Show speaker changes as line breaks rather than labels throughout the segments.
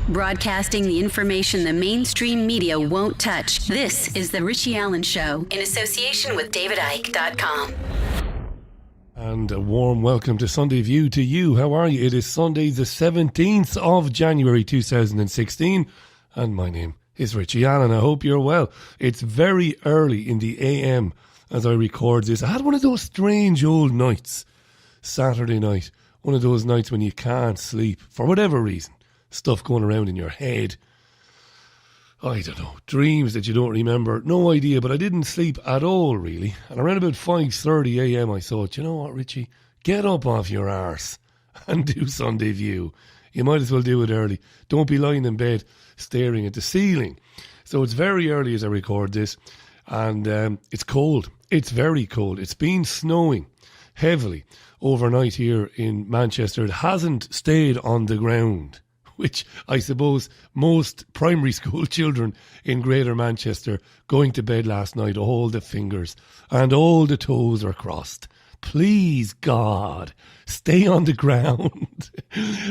Broadcasting the information the mainstream media won't touch. This is The Richie Allen Show in association with DavidIke.com.
And a warm welcome to Sunday View to you. How are you? It is Sunday the 17th of January 2016 and my name is Richie Allen. I hope you're well. It's very early in the AM as I record this. I had one of those strange old nights, Saturday night, one of those nights when you can't sleep for whatever reason. Stuff going around in your head. I don't know. Dreams that you don't remember. No idea, but I didn't sleep at all, really. And around about 5:30 a.m. I thought, you know what, Richie? Get up off your arse and do Sunday View. You might as well do it early. Don't be lying in bed staring at the ceiling. So it's very early as I record this. And it's cold. It's very cold. It's been snowing heavily overnight here in Manchester. It hasn't stayed on the ground, which I suppose most primary school children in Greater Manchester going to bed last night, all the fingers and all the toes are crossed. Please, God, stay on the ground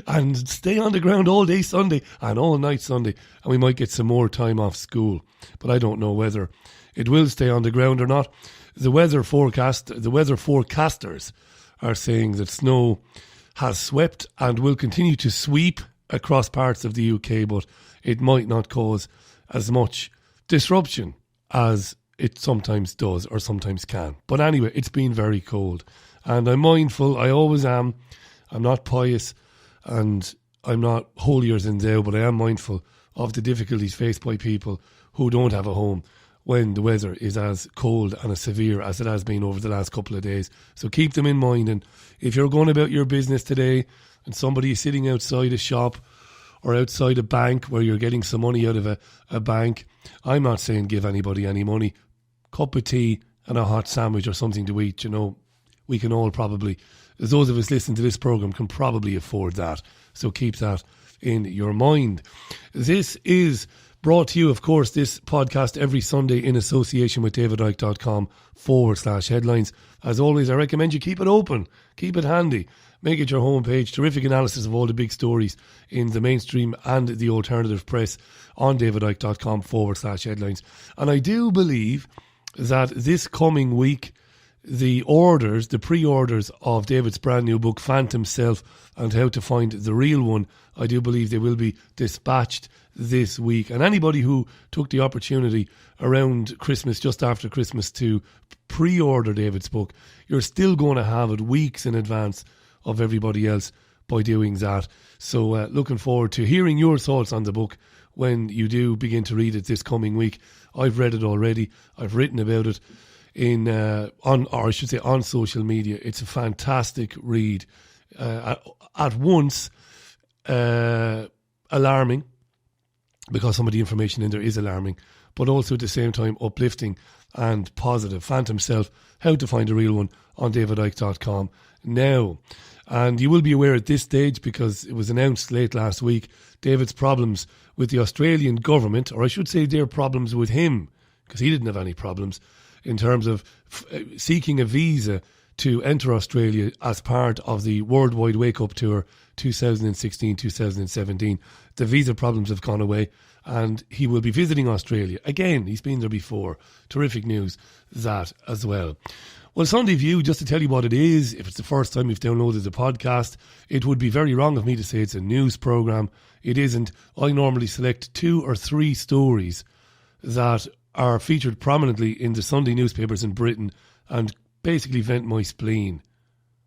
and stay on the ground all day Sunday and all night Sunday, and we might get some more time off school. But I don't know whether it will stay on the ground or not. The weather forecasters are saying that snow has swept and will continue to sweep across parts of the UK, but it might not cause as much disruption as it sometimes does or sometimes can. But anyway, it's been very cold and I'm mindful. I always am. I'm not pious and I'm not holier than thou, but I am mindful of the difficulties faced by people who don't have a home when the weather is as cold and as severe as it has been over the last couple of days. So keep them in mind. And if you're going about your business today and somebody is sitting outside a shop or outside a bank where you're getting some money out of a bank, I'm not saying give anybody any money. Cup of tea and a hot sandwich or something to eat, you know, we can all probably, those of us listening to this programme can probably afford that. So keep that in your mind. This is brought to you, of course, this podcast every Sunday in association with DavidIke.com/headlines. As always, I recommend you keep it open, keep it handy, make it your homepage. Terrific analysis of all the big stories in the mainstream and the alternative press on DavidIke.com/headlines. And I do believe that this coming week, the pre-orders of David's brand new book, Phantom Self and How to Find the Real One, I do believe they will be dispatched this week. And anybody who took the opportunity around Christmas, just after Christmas, to pre-order David's book, you're still going to have it weeks in advance of everybody else by doing that. So looking forward to hearing your thoughts on the book when you do begin to read it this coming week. I've read it already. I've written about it on social media. It's a fantastic read. At once alarming, because some of the information in there is alarming, but also at the same time uplifting and positive. Phantom Self, How to Find a Real One on DavidIke.com now. And you will be aware at this stage, because it was announced late last week, David's problems with the Australian government, or I should say their problems with him, because he didn't have any problems, in terms of seeking a visa to enter Australia as part of the Worldwide Wake Up Tour 2016-2017. The visa problems have gone away and he will be visiting Australia. Again, he's been there before. Terrific news, that as well. Well, Sunday View, just to tell you what it is, if it's the first time you've downloaded the podcast, it would be very wrong of me to say it's a news programme. It isn't. I normally select 2 or 3 stories that are featured prominently in the Sunday newspapers in Britain and basically vent my spleen.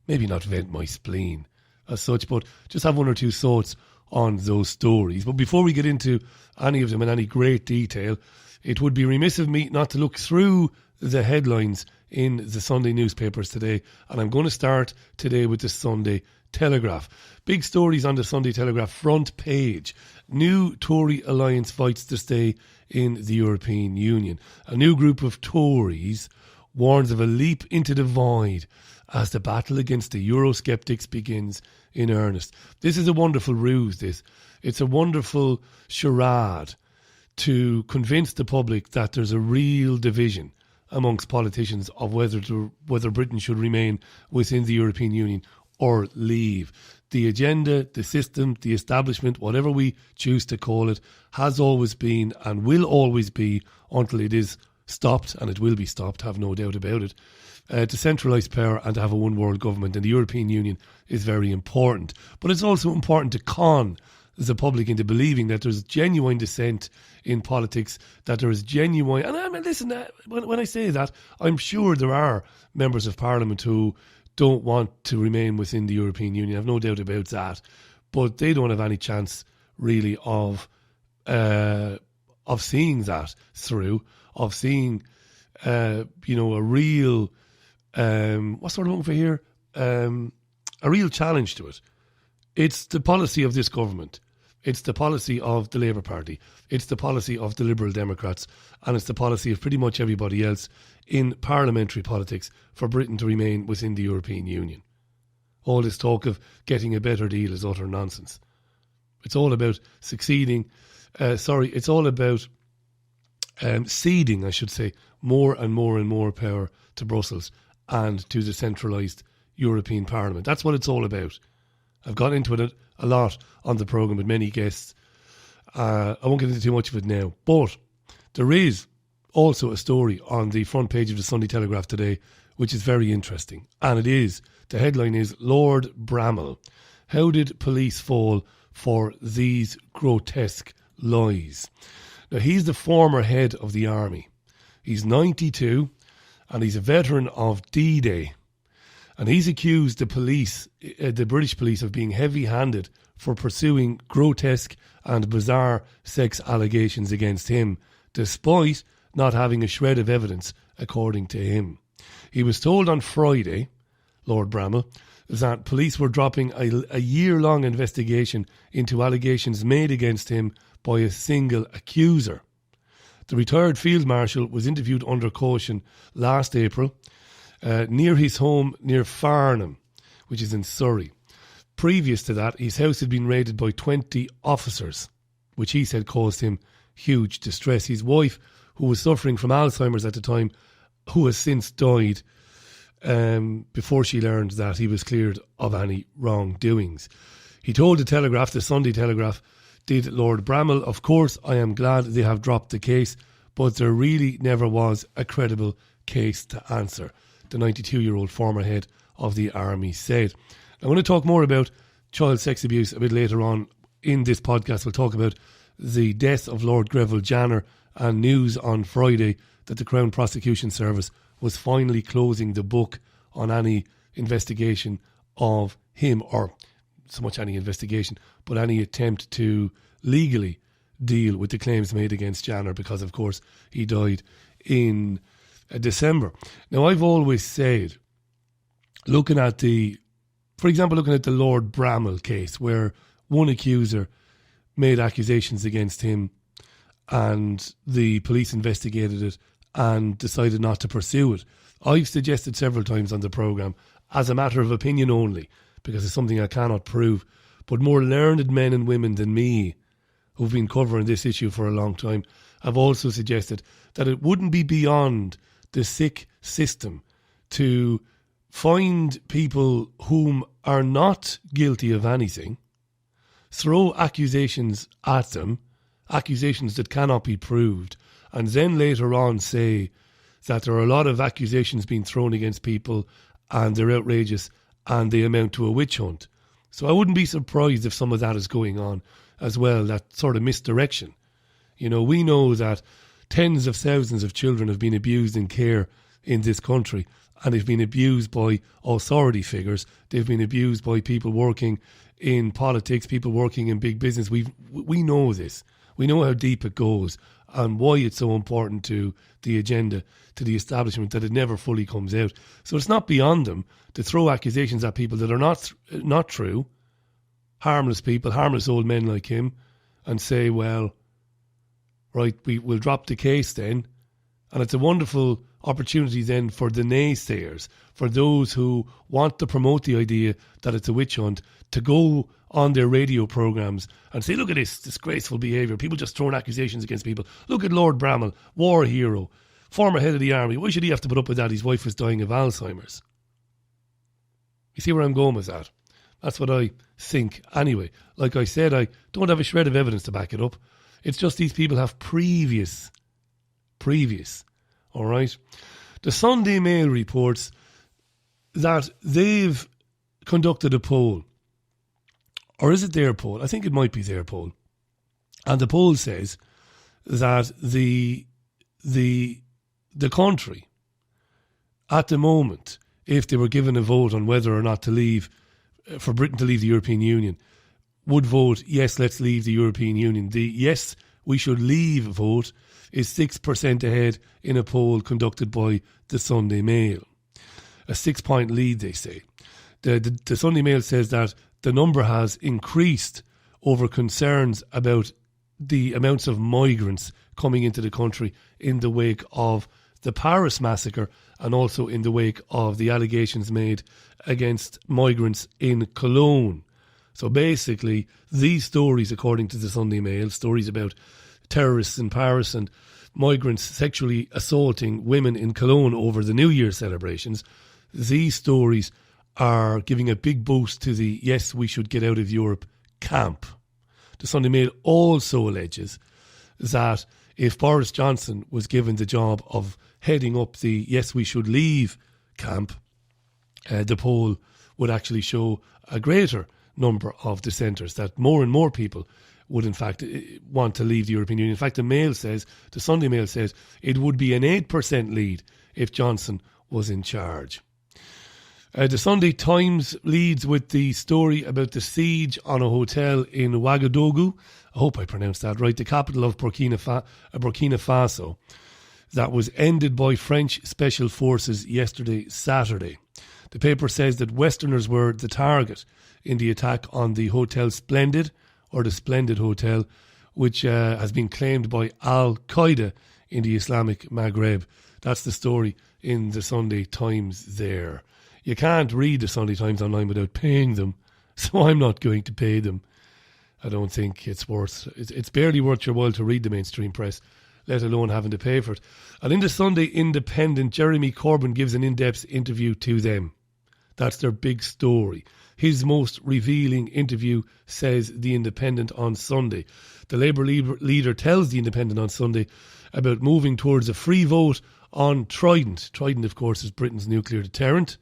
Maybe not vent my spleen as such, but just have 1 or 2 thoughts on those stories. But before we get into any of them in any great detail, it would be remiss of me not to look through the headlines in the Sunday newspapers today. And I'm going to start today with the Sunday Telegraph. Big stories on the Sunday Telegraph front page. New Tory alliance fights to stay in the European Union. A new group of Tories warns of a leap into the void as the battle against the Eurosceptics begins in earnest. This is a wonderful ruse, this. It's a wonderful charade to convince the public that there's a real division amongst politicians of whether Britain should remain within the European Union or leave. the agenda, the system, the establishment, whatever we choose to call it, has always been and will always be until it is stopped, and it will be stopped, have no doubt about it, to centralise power and to have a one world government. And the European Union is very important. But it's also important to con the public into believing that there's genuine dissent in politics, that there is genuine... And I mean, listen, when I say that, I'm sure there are members of Parliament who don't want to remain within the European Union. I have no doubt about that. But they don't have any chance, really, of seeing that through, of seeing, a real... what's what I'm looking for here? A real challenge to it. It's the policy of this government. It's the policy of the Labour Party. It's the policy of the Liberal Democrats. And it's the policy of pretty much everybody else in parliamentary politics for Britain to remain within the European Union. All this talk of getting a better deal is utter nonsense. It's all about succeeding. It's all about ceding, I should say, more and more and more power to Brussels and to the centralised European Parliament. That's what it's all about. I've got into it a lot on the programme with many guests. I won't get into too much of it now. But there is also a story on the front page of the Sunday Telegraph today, which is very interesting. And the headline is, Lord Bramall. How did police fall for these grotesque lies? Now, he's the former head of the army. He's 92 and he's a veteran of D-Day. And he's accused the police, the British police, of being heavy-handed for pursuing grotesque and bizarre sex allegations against him, despite not having a shred of evidence, according to him. He was told on Friday, Lord Bramall, that police were dropping a year-long investigation into allegations made against him by a single accuser. The retired Field Marshal was interviewed under caution last April, near his home near Farnham, which is in Surrey. Previous to that, his house had been raided by 20 officers, which he said caused him huge distress. His wife, who was suffering from Alzheimer's at the time, who has since died before she learned that he was cleared of any wrongdoings. He told the Telegraph, the Sunday Telegraph, did Lord Bramall, of course, I am glad they have dropped the case, but there really never was a credible case to answer, the 92-year-old former head of the army said. I'm going to talk more about child sex abuse a bit later on in this podcast. We'll talk about the death of Lord Greville Janner and news on Friday that the Crown Prosecution Service was finally closing the book on any investigation of him, or so much any investigation, but any attempt to legally deal with the claims made against Janner, because, of course, he died in December. Now, I've always said, looking at the Lord Bramall case, where one accuser made accusations against him and the police investigated it and decided not to pursue it. I've suggested several times on the programme, as a matter of opinion only, because it's something I cannot prove, but more learned men and women than me, who've been covering this issue for a long time, have also suggested that it wouldn't be beyond the sick system to find people whom are not guilty of anything, throw accusations at them, accusations that cannot be proved, and then later on say that there are a lot of accusations being thrown against people and they're outrageous and they amount to a witch hunt. So I wouldn't be surprised if some of that is going on as well, that sort of misdirection. You know, we know that tens of thousands of children have been abused in care in this country, and they've been abused by authority figures. They've been abused by people working in politics, people working in big business. We know this. We know how deep it goes and why it's so important to the agenda, to the establishment, that it never fully comes out. So it's not beyond them to throw accusations at people that are not true, harmless people, harmless old men like him, and say, well, right, we'll drop the case then. And it's a wonderful opportunity then for the naysayers, for those who want to promote the idea that it's a witch hunt, to go on their radio programmes and say, look at this disgraceful behaviour, people just throwing accusations against people. Look at Lord Bramall, war hero, former head of the army. Why should he have to put up with that? His wife was dying of Alzheimer's. You see where I'm going with that? That's what I think anyway. Like I said, I don't have a shred of evidence to back it up. It's just these people have previous. All right. The Sunday Mail reports that they've conducted a poll. Or is it their poll? I think it might be their poll. And the poll says that the country, at the moment, if they were given a vote on whether or not to leave, for Britain to leave the European Union, would vote, yes, let's leave the European Union. The yes, we should leave vote is 6% ahead in a poll conducted by the Sunday Mail. A 6-point lead, they say. The Sunday Mail says that the number has increased over concerns about the amounts of migrants coming into the country in the wake of the Paris massacre and also in the wake of the allegations made against migrants in Cologne. So basically, these stories, according to the Sunday Mail, stories about terrorists in Paris and migrants sexually assaulting women in Cologne over the New Year celebrations, these stories are giving a big boost to the yes, we should get out of Europe camp. The Sunday Mail also alleges that if Boris Johnson was given the job of heading up the yes, we should leave camp, the poll would actually show a greater number of dissenters, that more and more people would in fact want to leave the European Union. In fact, the Sunday Mail says it would be an 8% lead if Johnson was in charge. The Sunday Times leads with the story about the siege on a hotel in Ouagadougou. I hope I pronounced that right. The capital of Burkina Faso. That was ended by French special forces yesterday, Saturday. The paper says that Westerners were the target in the attack on the Hotel Splendid, or the Splendid Hotel, which has been claimed by Al-Qaeda in the Islamic Maghreb. That's the story in the Sunday Times there. You can't read the Sunday Times online without paying them, so I'm not going to pay them. I don't think it's barely worth your while to read the mainstream press, let alone having to pay for it. And in the Sunday Independent, Jeremy Corbyn gives an in-depth interview to them. That's their big story. His most revealing interview, says The Independent on Sunday. The Labour leader tells The Independent on Sunday about moving towards a free vote on Trident. Trident, of course, is Britain's nuclear deterrent.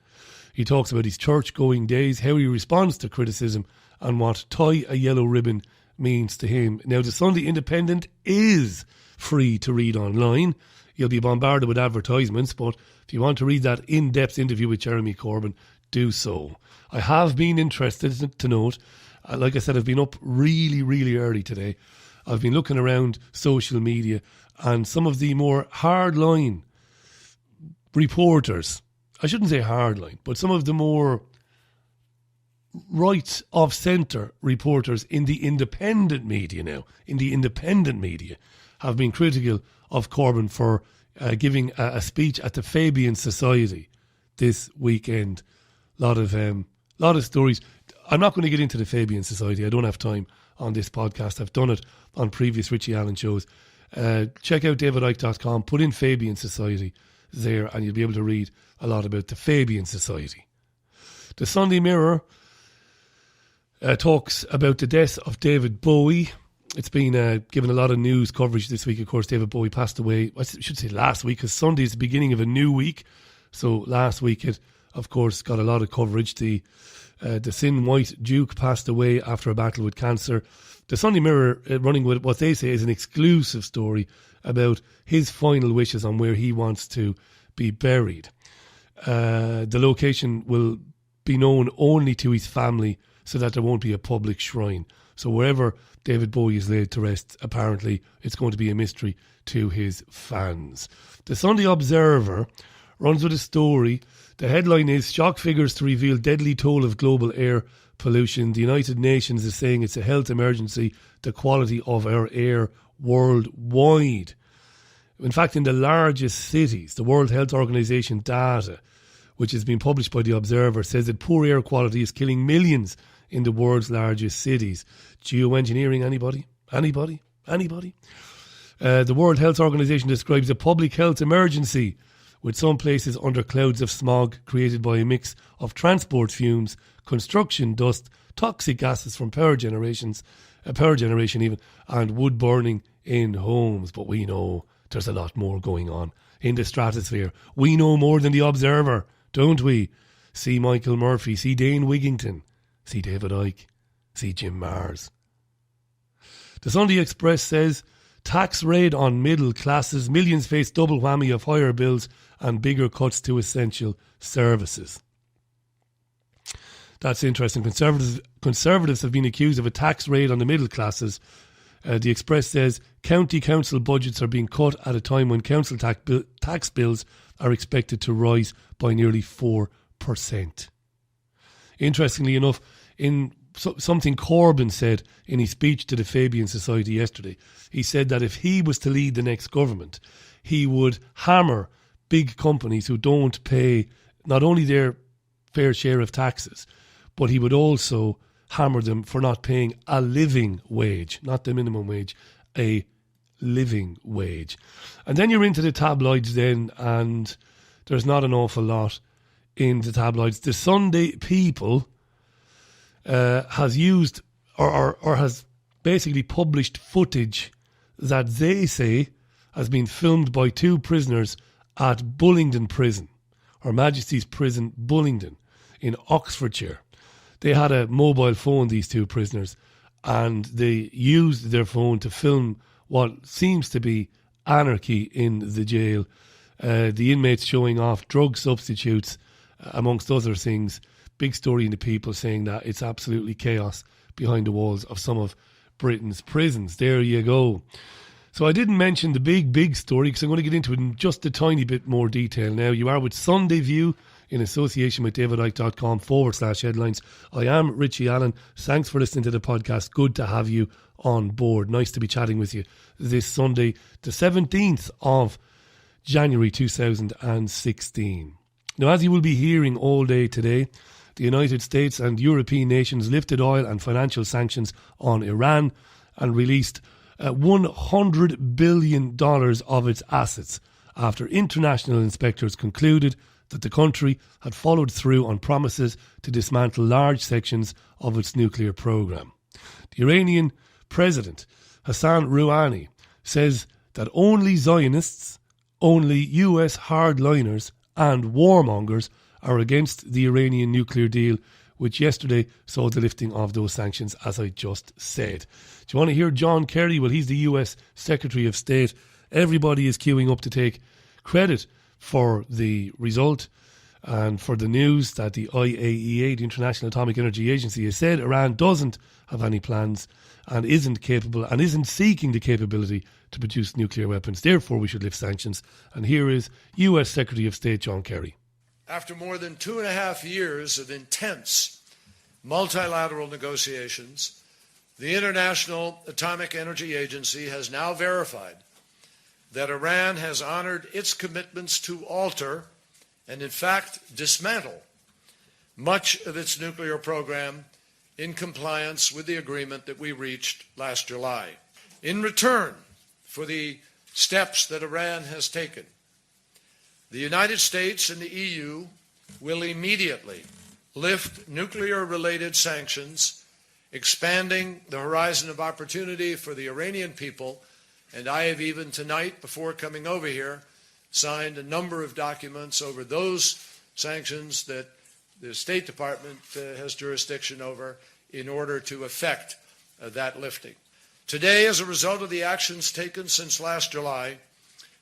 He talks about his church-going days, how he responds to criticism, and what tie a yellow ribbon means to him. Now, the Sunday Independent is free to read online. You'll be bombarded with advertisements, but if you want to read that in-depth interview with Jeremy Corbyn, do so. I have been interested to note, like I said, I've been up really, really early today. I've been looking around social media, and some of the more hardline reporters, I shouldn't say hardline, but some of the more right of centre reporters in the independent media have been critical of Corbyn for giving a speech at the Fabian Society this weekend. Lot of stories. I'm not going to get into the Fabian Society. I don't have time on this podcast. I've done it on previous Richie Allen shows. Check out davidicke.com, put in Fabian Society there, and you'll be able to read a lot about the Fabian Society. The Sunday Mirror talks about the death of David Bowie. It's been given a lot of news coverage this week. Of course, David Bowie passed away, I should say last week, because Sunday is the beginning of a new week. So last week it, of course, got a lot of coverage. The Sin White Duke passed away after a battle with cancer. The Sunday Mirror running with what they say is an exclusive story about his final wishes on where he wants to be buried. The location will be known only to his family so that there won't be a public shrine. So wherever David Bowie is laid to rest, apparently it's going to be a mystery to his fans. The Sunday Observer runs with a story. The headline is, shock figures to reveal deadly toll of global air pollution. The United Nations is saying it's a health emergency, the quality of our air worldwide. In fact, in the largest cities, the World Health Organization data, which has been published by The Observer, says that poor air quality is killing millions in the world's largest cities. Geoengineering, anybody? The World Health Organization describes a public health emergency with some places under clouds of smog created by a mix of transport fumes, construction dust, toxic gases from power generation even, and wood burning in homes. But we know there's a lot more going on in the stratosphere. We know more than the Observer, don't we? See Michael Murphy, see Dane Wigington, see David Icke, see Jim Mars. The Sunday Express says, tax raid on middle classes, millions face double whammy of higher bills and bigger cuts to essential services. That's interesting. Conservatives have been accused of a tax raid on the middle classes. The Express says county council budgets are being cut at a time when council tax bills are expected to rise by nearly 4%. Interestingly enough, in something Corbyn said in his speech to the Fabian Society yesterday, he said that if he was to lead the next government, he would hammer big companies who don't pay not only their fair share of taxes, but he would also hammer them for not paying a living wage, not the minimum wage, a living wage. And then you're into the tabloids then, and there's not an awful lot in the tabloids. The Sunday People has used or has basically published footage that they say has been filmed by two prisoners at Bullingdon Prison, Her Majesty's Prison, Bullingdon, in Oxfordshire. They had a mobile phone, these two prisoners, and they used their phone to film what seems to be anarchy in the jail. The inmates showing off drug substitutes, amongst other things. Big story in the People saying that it's absolutely chaos behind the walls of some of Britain's prisons. There you go. So I didn't mention the big story because I'm going to get into it in just a tiny bit more detail now. You are with Sunday View in association with davidicke.com/headlines. I am Richie Allen. Thanks for listening to the podcast. Good to have you on board. Nice to be chatting with you this Sunday, the 17th of January 2016. Now, as you will be hearing all day today, the United States and European nations lifted oil and financial sanctions on Iran and released $100 billion of its assets after international inspectors concluded that the country had followed through on promises to dismantle large sections of its nuclear program. The Iranian President Hassan Rouhani says that only Zionists, only US hardliners and warmongers are against the Iranian nuclear deal, which yesterday saw the lifting of those sanctions, as I just said. Do you want to hear John Kerry? Well, he's the US Secretary of State. Everybody is queuing up to take credit for the result and for the news that the IAEA, the International Atomic Energy Agency, has said Iran doesn't have any plans and isn't capable and isn't seeking the capability to produce nuclear weapons. Therefore, we should lift sanctions. And here is US Secretary of State John Kerry.
After more than 2.5 years of intense multilateral negotiations, the International Atomic Energy Agency has now verified that Iran has honored its commitments to alter and, in fact, dismantle much of its nuclear program in compliance with the agreement that we reached last July. In return for the steps that Iran has taken, the United States and the EU will immediately lift nuclear-related sanctions, expanding the horizon of opportunity for the Iranian people. And I have even tonight, before coming over here, signed a number of documents over those sanctions that the State Department has jurisdiction over in order to effect that lifting. Today, as a result of the actions taken since last July,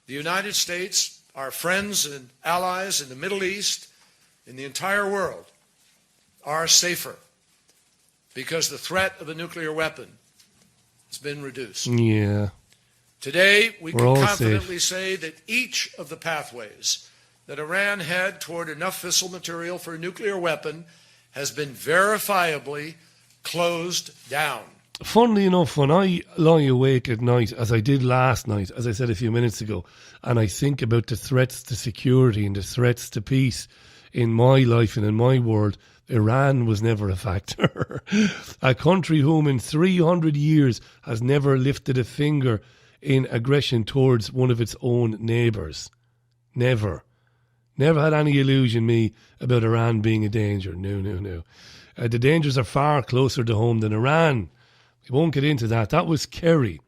the United States, our friends and allies in the Middle East, in the entire world, are safer because the threat of a nuclear weapon has been reduced.
Yeah.
Today, we
We're
can
all
confidently
safe.
say that each of the pathways that Iran had toward enough fissile material for a nuclear weapon has been verifiably closed down.
Funnily enough, when I lie awake at night, as I did last night, as I said a few minutes ago, and I think about the threats to security and the threats to peace in my life and in my world, Iran was never a factor. A country whom in 300 years has never lifted a finger in aggression towards one of its own neighbours. Never. Never had any illusion, me, about Iran being a danger. No. The dangers are far closer to home than Iran. We won't get into that. That was Kerry.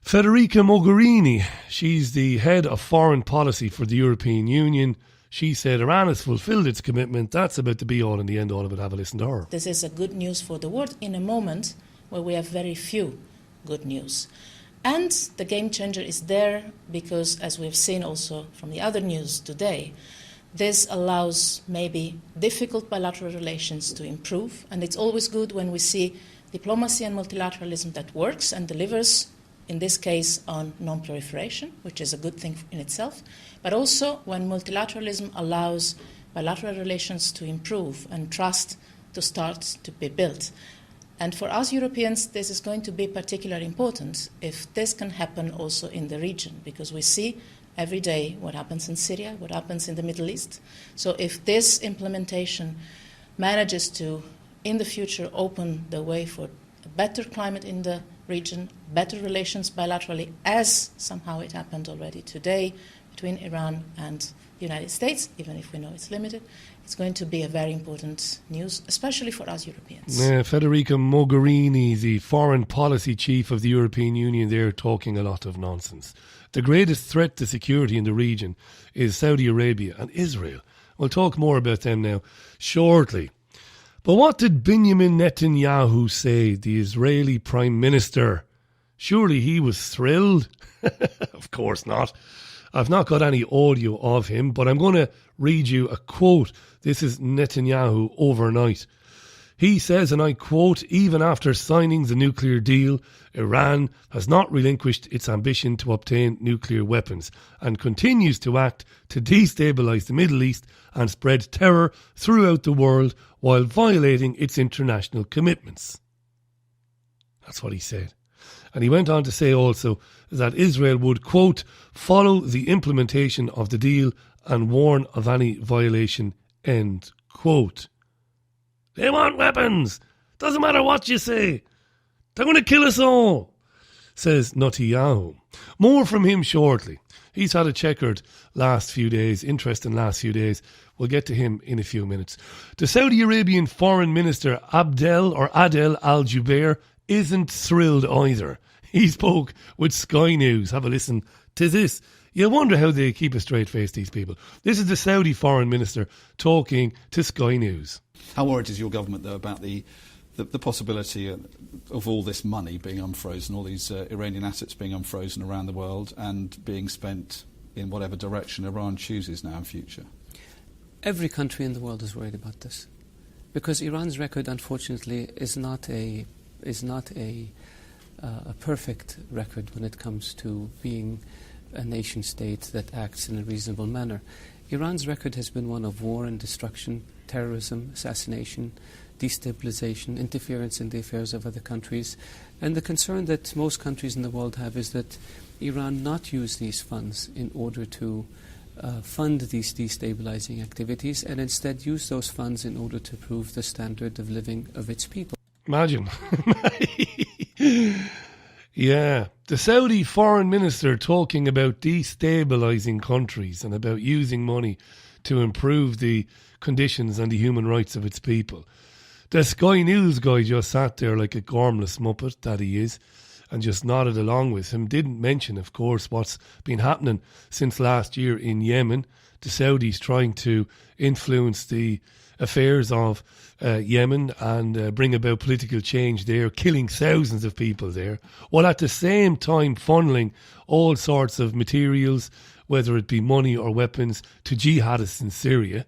Federica Mogherini, she's the head of foreign policy for the European Union. She said Iran has fulfilled its commitment. That's about the be-all and the end-all of it. Have a listen to her.
This is a good news for the world in a moment where we have very few good news. And the game changer is there because, as we've seen also from the other news today, this allows maybe difficult bilateral relations to improve. And it's always good when we see diplomacy and multilateralism that works and delivers, in this case, on non-proliferation, which is a good thing in itself, but also when multilateralism allows bilateral relations to improve and trust to start to be built. And for us Europeans, this is going to be particularly important if this can happen also in the region, because we see every day what happens in Syria, what happens in the Middle East. So if this implementation manages to, in the future, open the way for a better climate in the region, better relations bilaterally, as somehow it happened already today between Iran and the United States, even if we know it's limited, it's going to be a very important news, especially for us Europeans.
Federica Mogherini, the foreign policy chief of the European Union, they're talking a lot of nonsense. The greatest threat to security in the region is Saudi Arabia and Israel. We'll talk more about them now shortly. But what did Benjamin Netanyahu say, the Israeli Prime Minister? Surely he was thrilled? Of course not. I've not got any audio of him, but I'm going to read you a quote. This is Netanyahu overnight. He says, and I quote, "Even after signing the nuclear deal, Iran has not relinquished its ambition to obtain nuclear weapons and continues to act to destabilise the Middle East and spread terror throughout the world while violating its international commitments." That's what he said. And he went on to say also that Israel would, quote, "follow the implementation of the deal and warn of any violation," end quote. They want weapons. Doesn't matter what you say. They're going to kill us all, says Netanyahu. More from him shortly. He's had a checkered last few days, interesting last few days. We'll get to him in a few minutes. The Saudi Arabian Foreign Minister Adel Al-Jubeir isn't thrilled either. He spoke with Sky News. Have a listen to this. You wonder how they keep a straight face, these people. This is the Saudi Foreign Minister talking to Sky News.
How worried is your government, though, about the possibility of all this money being unfrozen, all these Iranian assets being unfrozen around the world and being spent in whatever direction Iran chooses now in future?
Every country in the world is worried about this, because Iran's record, unfortunately, is not a perfect record when it comes to being a nation state that acts in a reasonable manner. Iran's record has been one of war and destruction, terrorism, assassination, destabilization, interference in the affairs of other countries. And the concern that most countries in the world have is that Iran not use these funds in order to fund these destabilizing activities, and instead use those funds in order to improve the standard of living of its people.
Imagine. Yeah, the Saudi foreign minister talking about destabilising countries and about using money to improve the conditions and the human rights of its people. The Sky News guy just sat there like a gormless muppet that he is and just nodded along with him. Didn't mention, of course, what's been happening since last year in Yemen. The Saudis trying to influence the affairs of Yemen and bring about political change there, killing thousands of people there, while at the same time funneling all sorts of materials, whether it be money or weapons, to jihadists in Syria.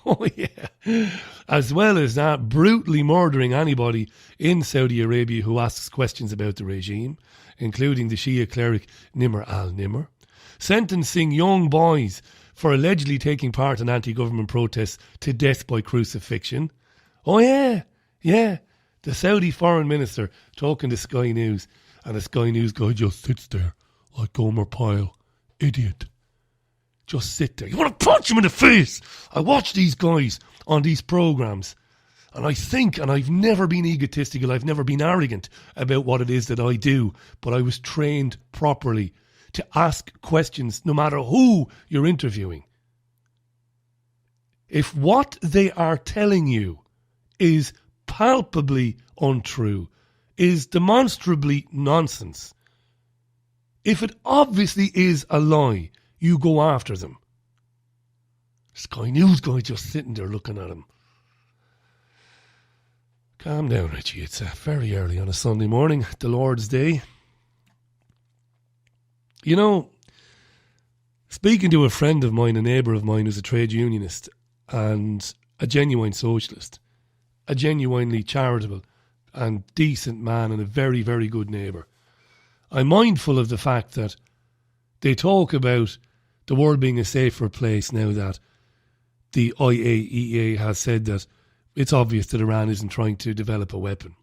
Oh yeah. As well as that, brutally murdering anybody in Saudi Arabia who asks questions about the regime, including the Shia cleric Nimr al-Nimr. Sentencing young boys for allegedly taking part in anti-government protests to death by crucifixion. Oh yeah. The Saudi foreign minister talking to Sky News, and the Sky News guy just sits there like Gomer Pyle. Idiot. Just sit there. You want to punch him in the face. I watch these guys on these programmes and I think, and I've never been egotistical, I've never been arrogant about what it is that I do, but I was trained properly to ask questions no matter who you're interviewing. if what they are telling you is palpably untrue, is demonstrably nonsense, if it obviously is a lie, you go after them. Sky News guy just sitting there looking at him. Calm down, Richie. It's very early on a Sunday morning, the Lord's Day. You know, speaking to a friend of mine, a neighbour of mine who's a trade unionist and a genuine socialist, a genuinely charitable and decent man and a very, very good neighbour, I'm mindful of the fact that they talk about the world being a safer place now that the IAEA has said that it's obvious that Iran isn't trying to develop a weapon.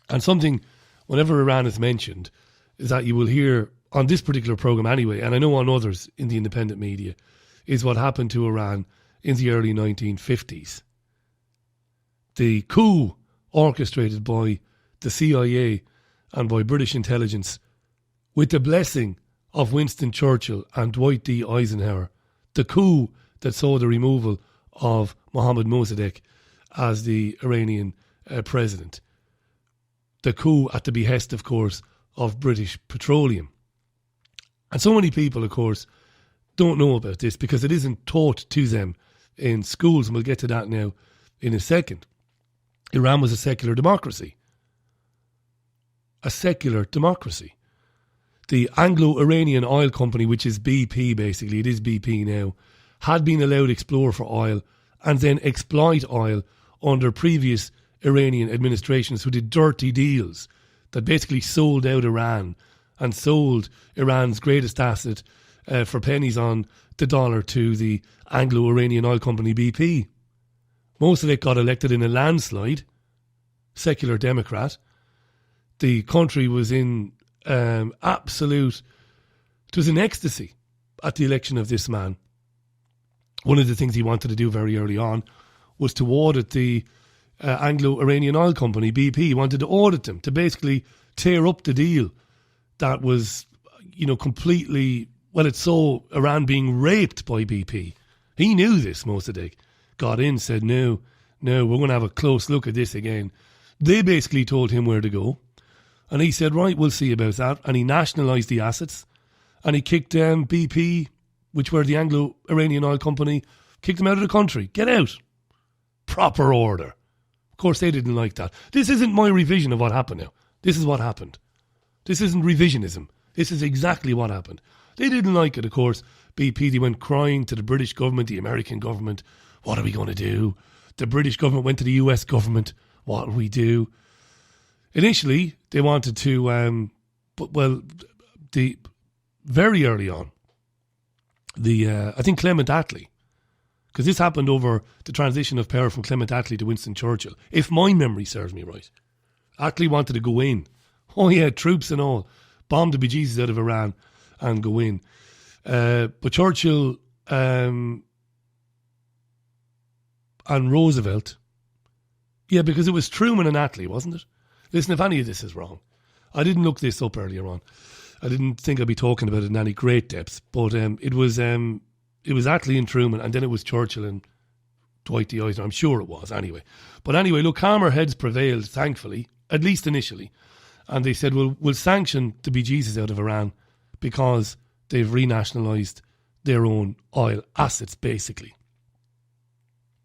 And something, whenever Iran is mentioned, is that you will hear on this particular programme anyway, and I know on others in the independent media, is what happened to Iran in the early 1950s. The coup orchestrated by the CIA and by British intelligence with the blessing of Winston Churchill and Dwight D. Eisenhower, the coup that saw the removal of Mohammad Mossadegh as the Iranian president. The coup at the behest, of course, of British Petroleum. And so many people, of course, don't know about this because it isn't taught to them in schools, and we'll get to that now in a second. Iran was a secular democracy. A secular democracy. The Anglo-Iranian Oil Company, which is BP basically, it is BP now, had been allowed to explore for oil and then exploit oil under previous Iranian administrations who did dirty deals that basically sold out Iran and sold Iran's greatest asset for pennies on the dollar to the Anglo-Iranian Oil Company BP. Most of it got elected in a landslide, secular Democrat. The country was in absolute, it was in ecstasy at the election of this man. One of the things he wanted to do very early on was to audit the Anglo-Iranian Oil Company, BP. He wanted to audit them, to basically tear up the deal that was, completely, it saw Iran being raped by BP. He knew this, Mossadegh. Got in, said, no, we're going to have a close look at this again. They basically told him where to go. And he said, right, we'll see about that. And he nationalised the assets. And he kicked BP, which were the Anglo-Iranian Oil Company, kicked them out of the country. Get out. Proper order. Of course, they didn't like that. This isn't my revision of what happened now. This is what happened. This isn't revisionism. This is exactly what happened. They didn't like it, of course. BP, they went crying to the British government, the American government. What are we going to do? The British government went to the US government. What will we do? Initially, they wanted to, very early on, I think Clement Attlee, because this happened over the transition of power from Clement Attlee to Winston Churchill, if my memory serves me right. Attlee wanted to go in. Oh yeah, troops and all. Bomb the bejesus out of Iran and go in. But Churchill and Roosevelt, yeah, because it was Truman and Attlee, wasn't it? Listen, if any of this is wrong, I didn't look this up earlier on. I didn't think I'd be talking about it in any great depth, but it was Attlee and Truman, and then it was Churchill and Dwight D. Eisenhower. I'm sure it was, anyway. But anyway, look, calmer heads prevailed, thankfully, at least initially. And they said, well, we'll sanction the bejesus out of Iran because they've renationalised their own oil assets, basically.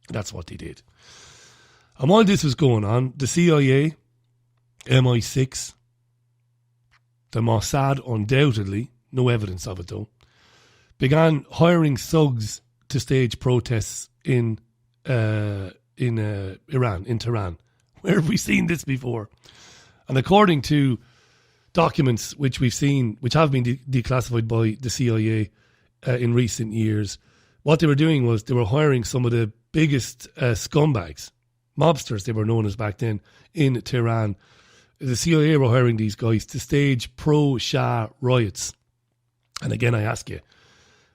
That's what they did. And while this was going on, the CIA, MI6, the Mossad, undoubtedly, no evidence of it though, began hiring thugs to stage protests in Iran, in Tehran. Where have we seen this before? And according to documents which we've seen, which have been declassified by the CIA in recent years, what they were doing was they were hiring some of the biggest scumbags, mobsters they were known as back then, in Tehran. The CIA were hiring these guys to stage pro-Shah riots. And again, I ask you,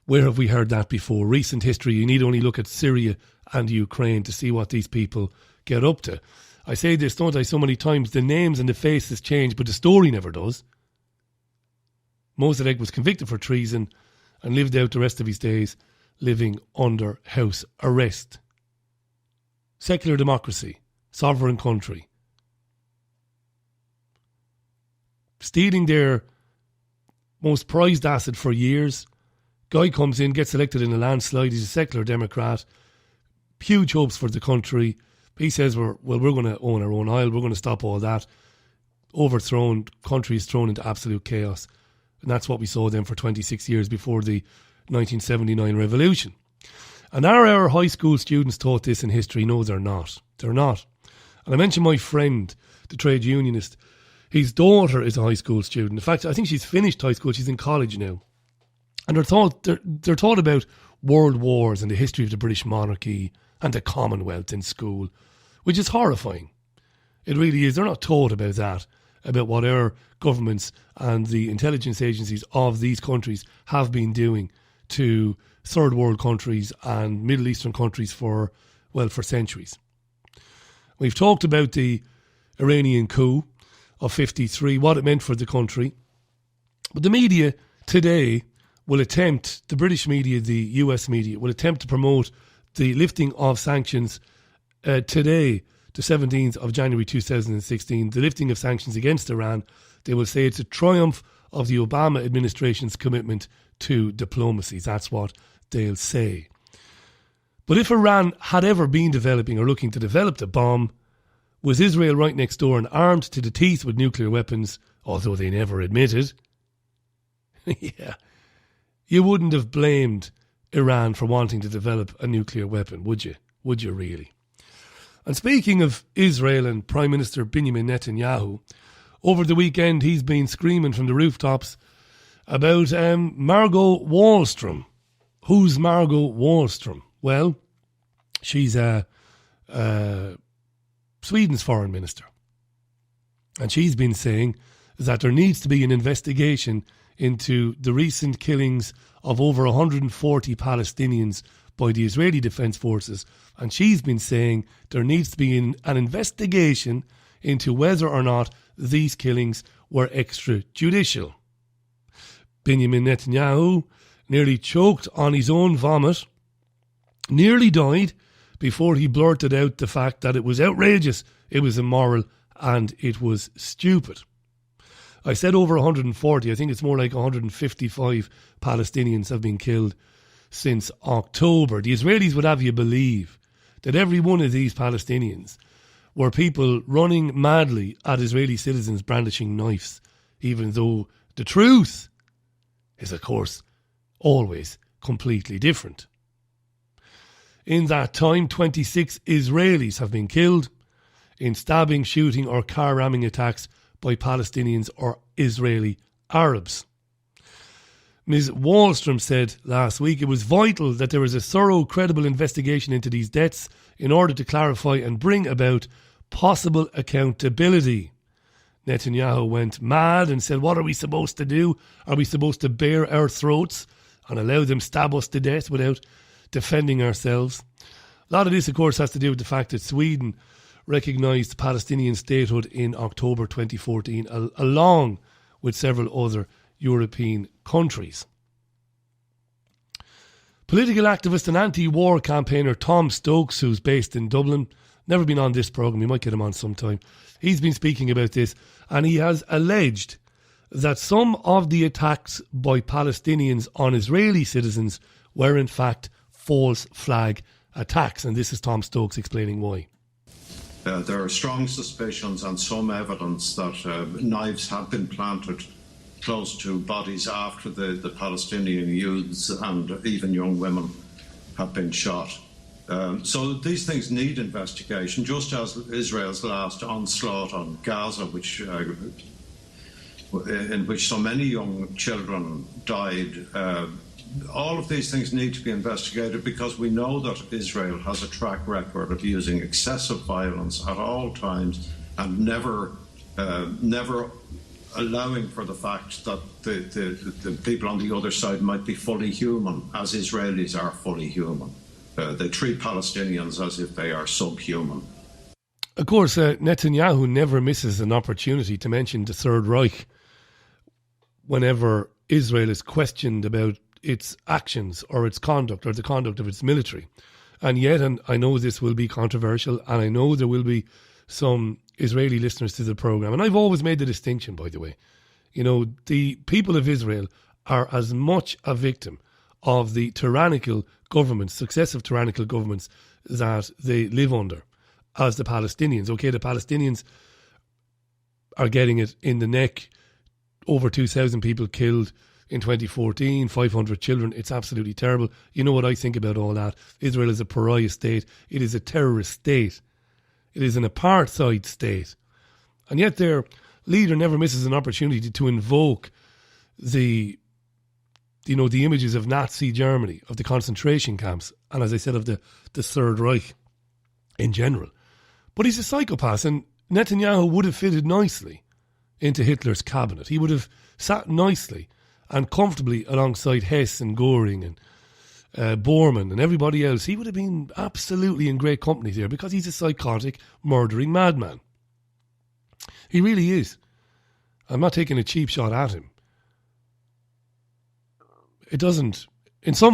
where have we heard that before? Recent history, you need only look at Syria and Ukraine to see what these people get up to. I say this, don't I, so many times, the names and the faces change, but the story never does. Mossadegh was convicted for treason and lived out the rest of his days living under house arrest. Secular democracy, sovereign country. Stealing their most prized asset for years. Guy comes in, gets elected in a landslide. He's a secular Democrat. Huge hopes for the country. He says, we're going to own our own oil. We're going to stop all that. Overthrown, country is thrown into absolute chaos. And that's what we saw then for 26 years before the 1979 revolution. And are our high school students taught this in history? No, they're not. They're not. And I mentioned my friend, the trade unionist. His daughter is a high school student. In fact, I think she's finished high school. She's in college now. And they're taught about world wars and the history of the British monarchy and the Commonwealth in school, which is horrifying. It really is. They're not taught about that, about what our governments and the intelligence agencies of these countries have been doing to third world countries and Middle Eastern countries for centuries. We've talked about the Iranian coup of 53, what it meant for the country. But the media today will attempt, the British media, the US media, will attempt to promote the lifting of sanctions today, the 17th of January 2016, the lifting of sanctions against Iran. They will say it's a triumph of the Obama administration's commitment to diplomacy. That's what they'll say. But if Iran had ever been developing or looking to develop the bomb, was Israel right next door and armed to the teeth with nuclear weapons, although they never admitted? Yeah. You wouldn't have blamed Iran for wanting to develop a nuclear weapon, would you? Would you really? And speaking of Israel and Prime Minister Benjamin Netanyahu, over the weekend he's been screaming from the rooftops about Margot Wallström. Who's Margot Wallström? Well, she's Sweden's foreign minister. And she's been saying that there needs to be an investigation into the recent killings of over 140 Palestinians by the Israeli Defence Forces. And she's been saying there needs to be an investigation into whether or not these killings were extrajudicial. Benjamin Netanyahu nearly choked on his own vomit, nearly died before he blurted out the fact that it was outrageous, it was immoral, and it was stupid. I said over 140, I think it's more like 155 Palestinians have been killed since October. The Israelis would have you believe that every one of these Palestinians were people running madly at Israeli citizens brandishing knives, even though the truth is, of course, always completely different. In that time, 26 Israelis have been killed in stabbing, shooting or car ramming attacks by Palestinians or Israeli Arabs. Ms. Wallström said last week it was vital that there was a thorough, credible investigation into these deaths in order to clarify and bring about possible accountability. Netanyahu went mad and said, what are we supposed to do? Are we supposed to bare our throats and allow them stab us to death without defending ourselves? A lot of this, of course, has to do with the fact that Sweden recognised Palestinian statehood in October 2014, along with several other European countries. Political activist and anti-war campaigner Tom Stokes, who's based in Dublin, never been on this programme, we might get him on sometime. He's been speaking about this, and he has alleged that some of the attacks by Palestinians on Israeli citizens were in fact false flag attacks, and this is Tom Stokes explaining why.
There are strong suspicions and some evidence that knives have been planted close to bodies after the Palestinian youths and even young women have been shot. So these things need investigation, just as Israel's last onslaught on Gaza, in which so many young children died. All of these things need to be investigated because we know that Israel has a track record of using excessive violence at all times and never allowing for the fact that the people on the other side might be fully human, as Israelis are fully human. They treat Palestinians as if they are subhuman.
Of course, Netanyahu never misses an opportunity to mention the Third Reich whenever Israel is questioned about its actions or its conduct or the conduct of its military. And yet, and I know this will be controversial, and I know there will be some Israeli listeners to the programme, and I've always made the distinction, by the way. You know, the people of Israel are as much a victim of the tyrannical governments, successive tyrannical governments that they live under, as the Palestinians. Okay, the Palestinians are getting it in the neck. Over 2,000 people killed in 2014, 500 children. It's absolutely terrible. You know what I think about all that? Israel is a pariah state. It is a terrorist state. It is an apartheid state. And yet their leader never misses an opportunity to invoke the images of Nazi Germany, of the concentration camps, and as I said, of the Third Reich in general. But he's a psychopath, and Netanyahu would have fitted nicely into Hitler's cabinet. He would have sat nicely and comfortably alongside Hess and Göring and Bormann and everybody else. He would have been absolutely in great company there, because he's a psychotic, murdering madman. He really is. I'm not taking a cheap shot at him. It doesn't...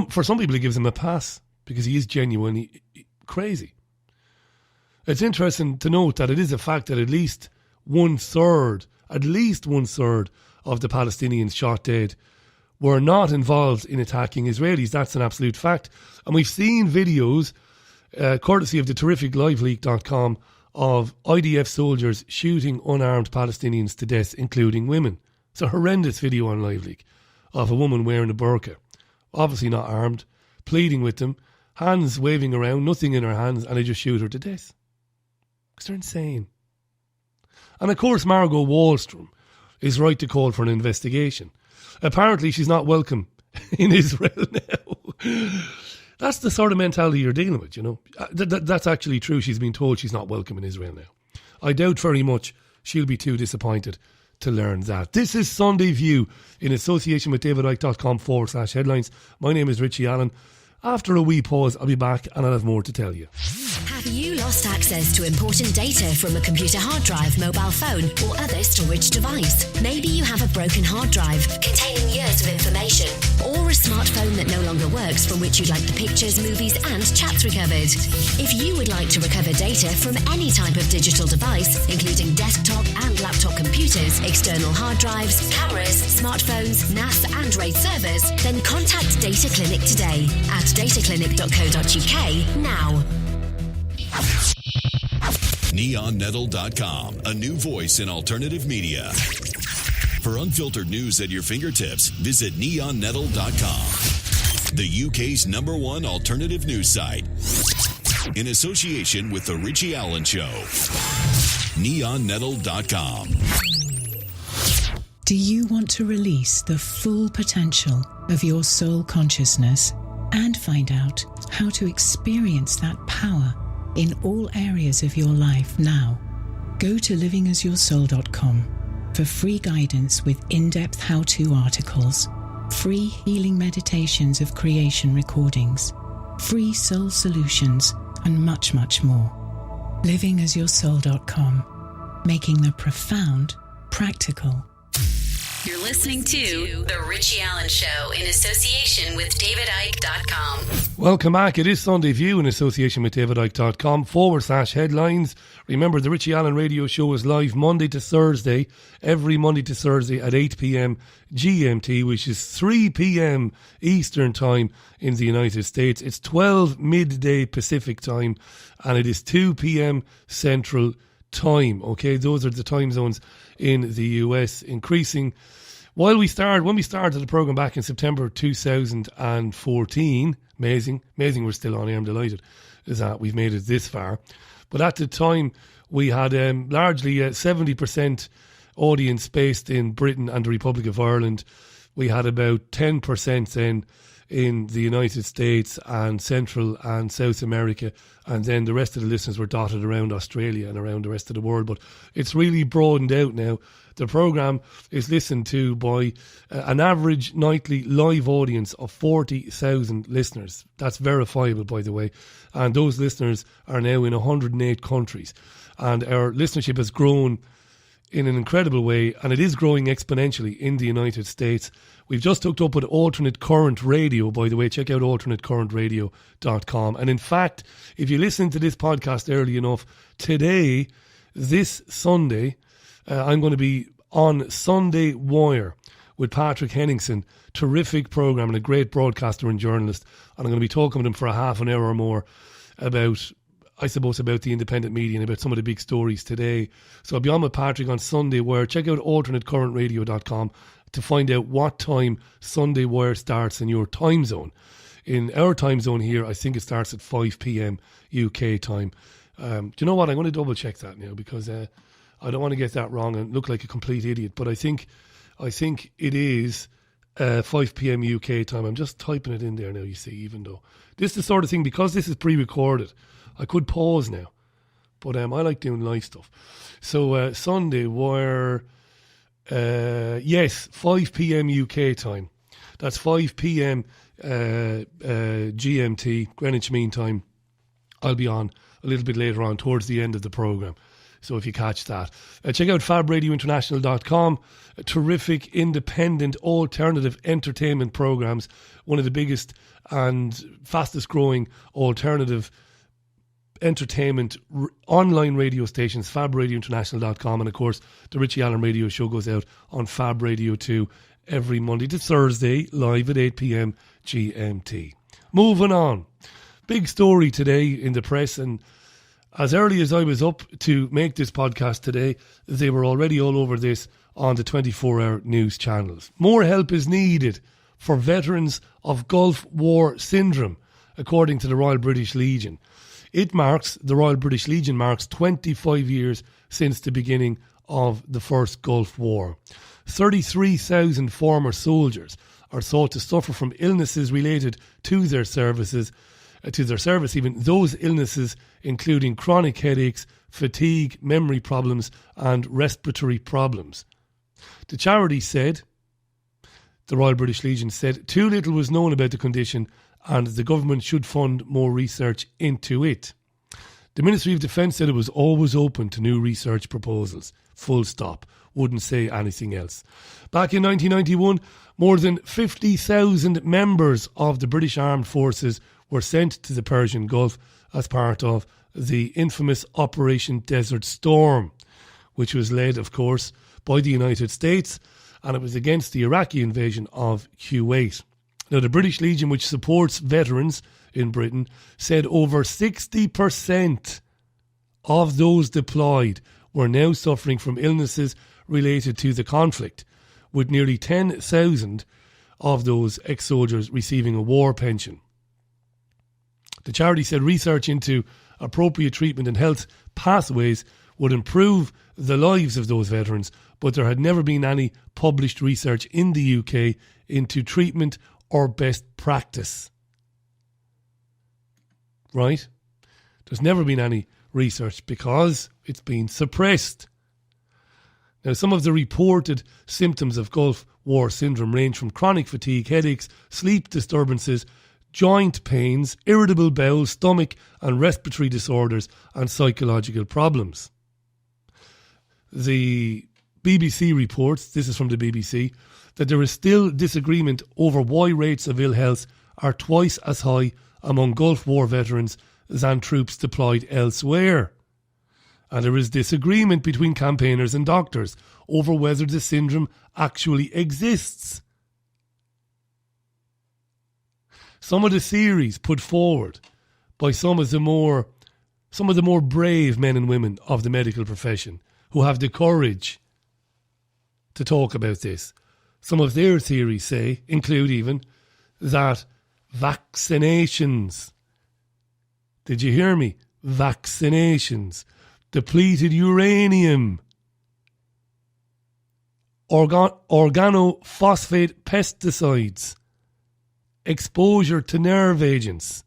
For some people it gives him a pass, because he is genuinely crazy. It's interesting to note that it is a fact that at least one third of the Palestinians shot dead were not involved in attacking Israelis. That's an absolute fact. And we've seen videos, courtesy of the terrific liveleak.com, of IDF soldiers shooting unarmed Palestinians to death, including women. It's a horrendous video on LiveLeak of a woman wearing a burqa, obviously not armed, pleading with them, hands waving around, nothing in her hands, and they just shoot her to death. Because they're insane. And of course, Margot Wallstrom is right to call for an investigation. Apparently, she's not welcome in Israel now. That's the sort of mentality you're dealing with, you know. That's actually true. She's been told she's not welcome in Israel now. I doubt very much she'll be too disappointed to learn that. This is Sunday View in association with davidicke.com/headlines. My name is Richie Allen. After a wee pause, I'll be back and I'll have more to tell you.
Have you lost access to important data from a computer hard drive, mobile phone, or other storage device? Maybe you have a broken hard drive containing years of information, or a smartphone that no longer works from which you'd like the pictures, movies, and chats recovered. If you would like to recover data from any type of digital device, including desktop and laptop computers, external hard drives, cameras, smartphones, NAS, and RAID servers, then contact Data Clinic today at dataclinic.co.uk now.
NeonNettle.com, a new voice in alternative media. For unfiltered news at your fingertips, visit NeonNettle.com, the UK's #1 alternative news site. In association with The Richie Allen Show. NeonNettle.com.
Do you want to release the full potential of your soul consciousness and find out how to experience that power in all areas of your life now? Go to livingasyoursoul.com for free guidance with in-depth how-to articles, free healing meditations of creation recordings, free soul solutions, and much, much more. livingasyoursoul.com, making the profound practical.
You're listening to The Richie Allen Show in association with davidicke.com.
Welcome back. It is Sunday View in association with davidicke.com/headlines. Remember, the Richie Allen radio show is live Monday to Thursday, every Monday to Thursday at 8 p.m. GMT, which is 3 p.m. Eastern Time in the United States. It's 12 midday Pacific Time, and it is 2 p.m. Central Time. Okay, those are the time zones in the US, increasing. When we started the programme back in September 2014, amazing we're still on air. I'm delighted that we've made it this far. But at the time, we had largely 70% audience based in Britain and the Republic of Ireland. We had about 10% then in the United States and Central and South America, and then the rest of the listeners were dotted around Australia and around the rest of the world. But it's really broadened out now. The programme is listened to by an average nightly live audience of 40,000 listeners. That's verifiable, by the way. And those listeners are now in 108 countries. And our listenership has grown in an incredible way, and it is growing exponentially in the United States. We've just hooked up with Alternate Current Radio, by the way. Check out alternatecurrentradio.com. And in fact, if you listen to this podcast early enough, today, this Sunday, I'm going to be on Sunday Wire with Patrick Henningsen. Terrific programme and a great broadcaster and journalist. And I'm going to be talking with him for a half an hour or more about, I suppose, about the independent media and about some of the big stories today. So I'll be on with Patrick on Sunday Wire. Check out alternatecurrentradio.com to find out what time Sunday Wire starts in your time zone. In our time zone here, I think it starts at 5 p.m. UK time. Do you know what? I'm going to double check that now, because I don't want to get that wrong and look like a complete idiot. But I think it is 5 p.m. UK time. I'm just typing it in there now, you see, even though this is the sort of thing, because this is pre-recorded, I could pause now. But I like doing live stuff. So Sunday Wire, yes, 5 p.m. UK time. That's 5 p.m. GMT, Greenwich Mean Time. I'll be on a little bit later on towards the end of the programme. So if you catch that. Check out fabradiointernational.com. Terrific, independent, alternative entertainment programmes. One of the biggest and fastest growing alternative entertainment online radio stations, fabradiointernational.com. And of course, the Richie Allen Radio Show goes out on Fab Radio 2 every Monday to Thursday, live at 8 p.m. GMT. Moving on. Big story today in the press, and as early as I was up to make this podcast today, they were already all over this on the 24-hour news channels. More help is needed for veterans of Gulf War syndrome, according to the Royal British Legion. The Royal British Legion marks 25 years since the beginning of the First Gulf War. 33,000 former soldiers are thought to suffer from illnesses related to their service, even those illnesses including chronic headaches, fatigue, memory problems and respiratory problems. The charity said, the Royal British Legion said, too little was known about the condition and the government should fund more research into it. The Ministry of Defence said it was always open to new research proposals. Full stop. Wouldn't say anything else. Back in 1991, more than 50,000 members of the British Armed Forces were sent to the Persian Gulf as part of the infamous Operation Desert Storm, which was led, of course, by the United States, and it was against the Iraqi invasion of Kuwait. Now, the British Legion, which supports veterans in Britain, said over 60% of those deployed were now suffering from illnesses related to the conflict, with nearly 10,000 of those ex-soldiers receiving a war pension. The charity said research into appropriate treatment and health pathways would improve the lives of those veterans, but there had never been any published research in the UK into treatment or best practice. Right? There's never been any research because it's been suppressed. Now, some of the reported symptoms of Gulf War syndrome range from chronic fatigue, headaches, sleep disturbances, joint pains, irritable bowel, stomach and respiratory disorders and psychological problems. The BBC reports, this is from the BBC, that there is still disagreement over why rates of ill health are twice as high among Gulf War veterans than troops deployed elsewhere. And there is disagreement between campaigners and doctors over whether the syndrome actually exists. Some of the theories put forward by some of the more brave men and women of the medical profession who have the courage to talk about this. Some of their theories include even that vaccinations, did you hear me? Vaccinations, depleted uranium, organophosphate pesticides, exposure to nerve agents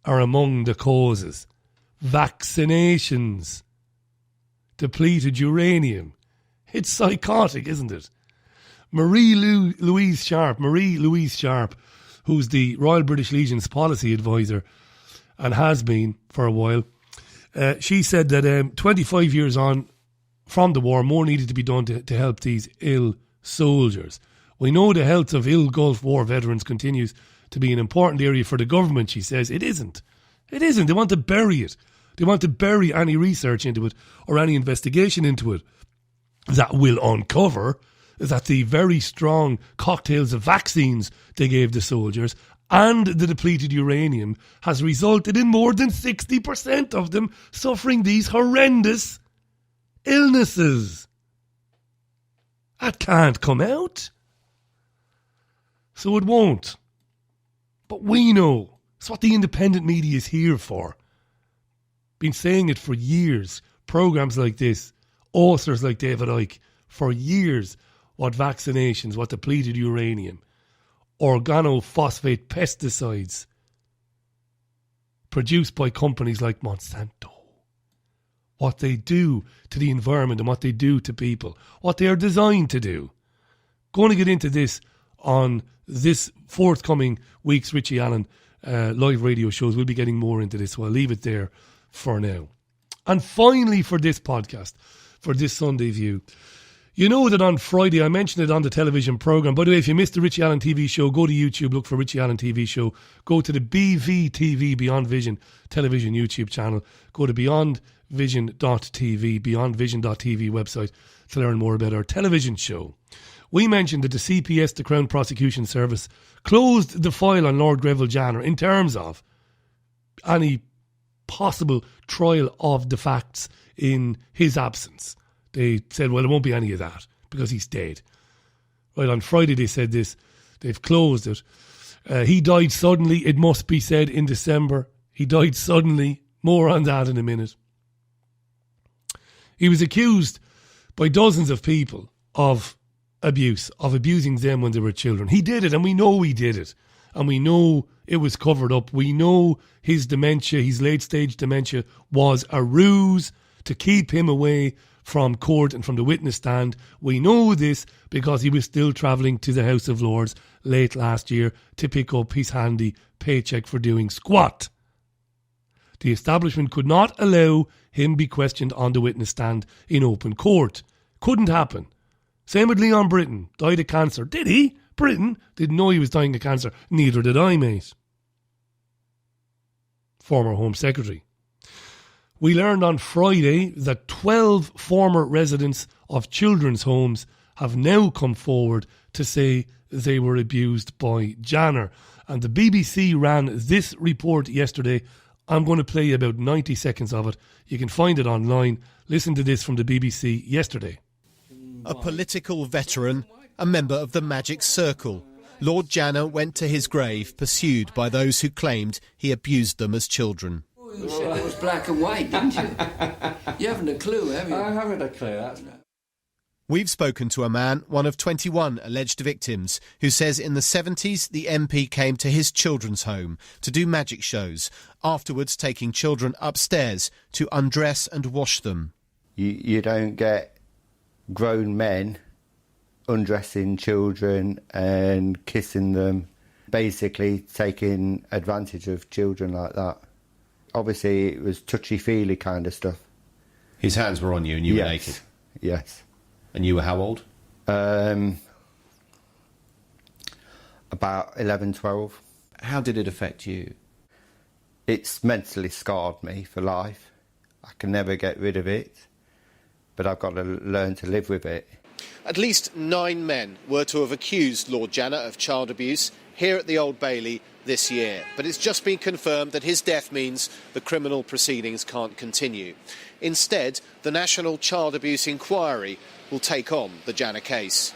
are among the causes. Vaccinations, depleted uranium. It's psychotic, isn't it? Marie Louise Sharp, who's the Royal British Legion's policy advisor and has been for a while, she said that 25 years on, from the war, more needed to be done to help these ill soldiers. We know the health of ill Gulf War veterans continues to be an important area for the government, she says. It isn't. It isn't. They want to bury it. They want to bury any research into it or any investigation into it that will uncover that the very strong cocktails of vaccines they gave the soldiers and the depleted uranium has resulted in more than 60% of them suffering these horrendous illnesses. That can't come out. So it won't. But we know. It's what the independent media is here for. Been saying it for years. Programmes like this, authors like David Icke, for years, what vaccinations, what depleted uranium, organophosphate pesticides produced by companies like Monsanto, what they do to the environment and what they do to people, what they are designed to do. Going to get into this on this forthcoming week's Richie Allen live radio shows. We'll be getting more into this, so I'll leave it there for now. And finally, for this podcast, for this Sunday View, you know that on Friday, I mentioned it on the television programme. By the way, if you missed the Richie Allen TV show, go to YouTube, look for Richie Allen TV show. Go to the BVTV, Beyond Vision television YouTube channel. Go to beyondvision.tv, beyondvision.tv website to learn more about our television show. We mentioned that the CPS, the Crown Prosecution Service, closed the file on Lord Greville Janner in terms of any possible trial of the facts in his absence. They said, well, there won't be any of that because he's dead. Right, on Friday they said this. They've closed it. He died suddenly, it must be said, in December. He died suddenly. More on that in a minute. He was accused by dozens of people of abuse, of abusing them when they were children. He did it, and we know he did it. And we know it was covered up. We know his dementia, his late-stage dementia, was a ruse to keep him away from court and from the witness stand. We know this because he was still travelling to the House of Lords late last year to pick up his handy paycheck for doing squat. The establishment could not allow him be questioned on the witness stand in open court. Couldn't happen. Same with Leon Britton. Died of cancer. Did he? Britton didn't know he was dying of cancer. Neither did I, mate. Former Home Secretary. We learned on Friday that 12 former residents of children's homes have now come forward to say they were abused by Janner. And the BBC ran this report yesterday. I'm going to play about 90 seconds of it. You can find it online. Listen to this from the BBC yesterday.
A political veteran, a member of the Magic Circle, Lord Janner went to his grave pursued by those who claimed he abused them as children.
You said it was black and white, didn't you? You haven't a clue, have you?
I haven't a clue.
We've spoken to a man, one of 21 alleged victims, who says in the 70s the MP came to his children's home to do magic shows, afterwards taking children upstairs to undress and wash them.
You don't get grown men undressing children and kissing them, basically taking advantage of children like that. Obviously, it was touchy-feely kind of stuff.
His hands were on you and you were naked?
Yes.
And you were how old?
About 11, 12.
How did it affect you?
It's mentally scarred me for life. I can never get rid of it, but I've got to learn to live with it.
At least 9 men were to have accused Lord Janner of child abuse here at the Old Bailey this year. But it's just been confirmed that his death means the criminal proceedings can't continue. Instead, the National Child Abuse Inquiry will take on the Janner case.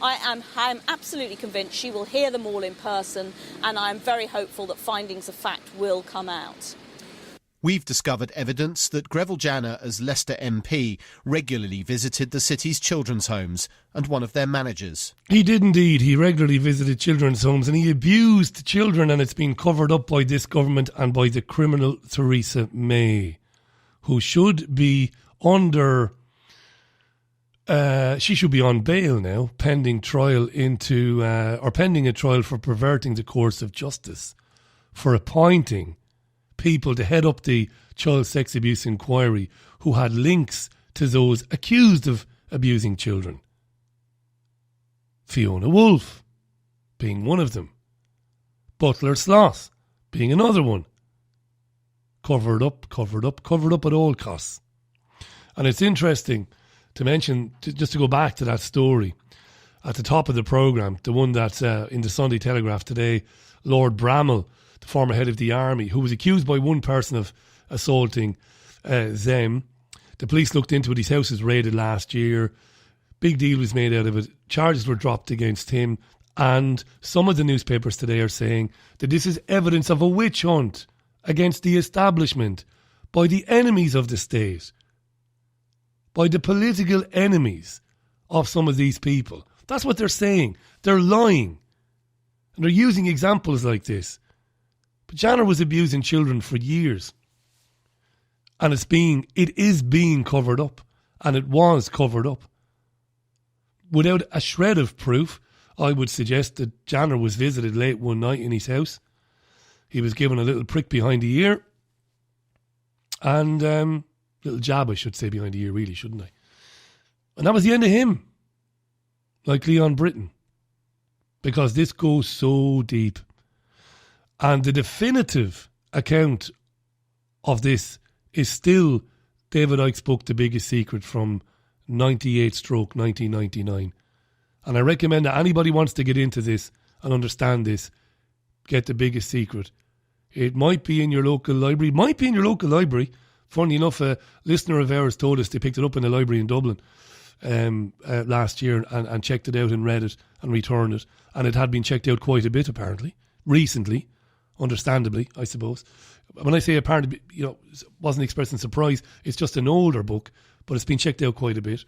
I am absolutely convinced she will hear them all in person, and I am very hopeful that findings of fact will come out.
We've discovered evidence that Greville Janner, as Leicester MP, regularly visited the city's children's homes and one of their managers.
He did indeed. He regularly visited children's homes and he abused children, and it's been covered up by this government and by the criminal Theresa May, who should be under... she should be on bail now, pending a trial for perverting the course of justice, for appointing people to head up the child sex abuse inquiry who had links to those accused of abusing children. Fiona Wolf being one of them. Butler Sloss being another one. Covered up at all costs. And it's interesting to mention, just to go back to that story at the top of the programme, the one that's in the Sunday Telegraph today, Lord Bramall, the former head of the army, who was accused by one person of assaulting them. The police looked into it. His house was raided last year. Big deal was made out of it. Charges were dropped against him. And some of the newspapers today are saying that this is evidence of a witch hunt against the establishment by the enemies of the state, by the political enemies of some of these people. That's what they're saying. They're lying. And they're using examples like this. But Janner was abusing children for years. And it is being covered up. And it was covered up. Without a shred of proof, I would suggest that Janner was visited late one night in his house. He was given a little prick behind the ear. And little jab, I should say, behind the ear, really, shouldn't I? And that was the end of him. Like Leon Britton. Because this goes so deep. And the definitive account of this is still David Icke's book, The Biggest Secret, from 98/1999. And I recommend that anybody wants to get into this and understand this, get The Biggest Secret. It might be in your local library. Funny enough, a listener of ours told us they picked it up in the library in Dublin last year and checked it out and read it and returned it. And it had been checked out quite a bit, apparently, recently, understandably, I suppose. When I say apparently, wasn't expressing surprise, it's just an older book, but it's been checked out quite a bit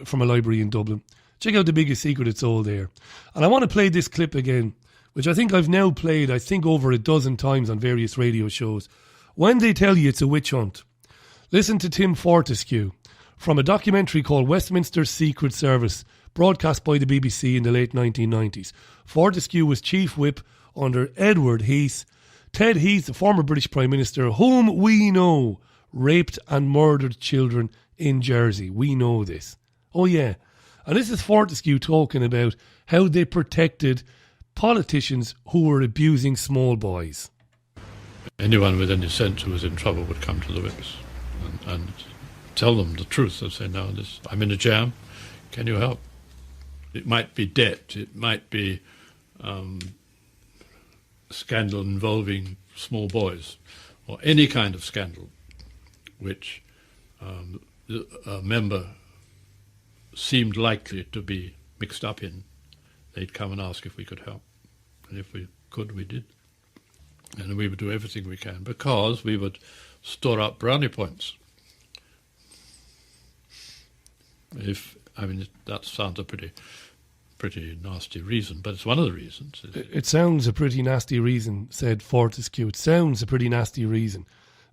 from a library in Dublin. Check out The Biggest Secret, it's all there. And I want to play this clip again, which I think I've now played, over a dozen times on various radio shows. When they tell you it's a witch hunt, listen to Tim Fortescue from a documentary called Westminster's Secret Service, broadcast by the BBC in the late 1990s. Fortescue was chief whip under Edward Heath. Ted Heath, the former British Prime Minister, whom we know raped and murdered children in Jersey. We know this. Oh yeah. And this is Fortescue talking about how they protected politicians who were abusing small boys.
Anyone with any sense who was in trouble would come to the whips and tell them the truth. They'd say, no, I'm in a jam, can you help? It might be debt, it might be scandal involving small boys, or any kind of scandal which a member seemed likely to be mixed up in. They'd come and ask if we could help. And if we could, we did. And we would do everything we can, because we would store up brownie points. That sounds a pretty nasty reason, but it's one of the reasons.
It sounds a pretty nasty reason, said Fortescue. It sounds a pretty nasty reason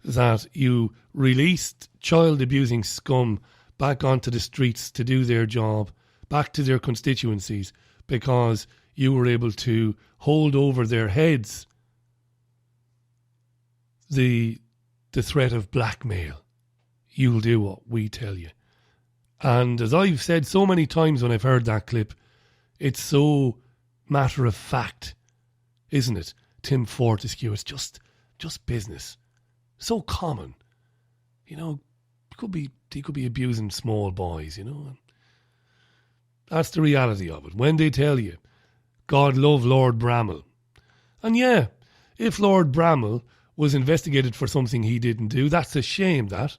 that you released child-abusing scum back onto the streets to do their job, back to their constituencies, because you were able to hold over their heads the threat of blackmail. You'll do what we tell you. And as I've said so many times when I've heard that clip, it's so matter of fact, isn't it? Tim Fortescue, it's just business. So common. He could be abusing small boys, That's the reality of it. When they tell you, God love Lord Bramall. And yeah, if Lord Bramall was investigated for something he didn't do, that's a shame, that.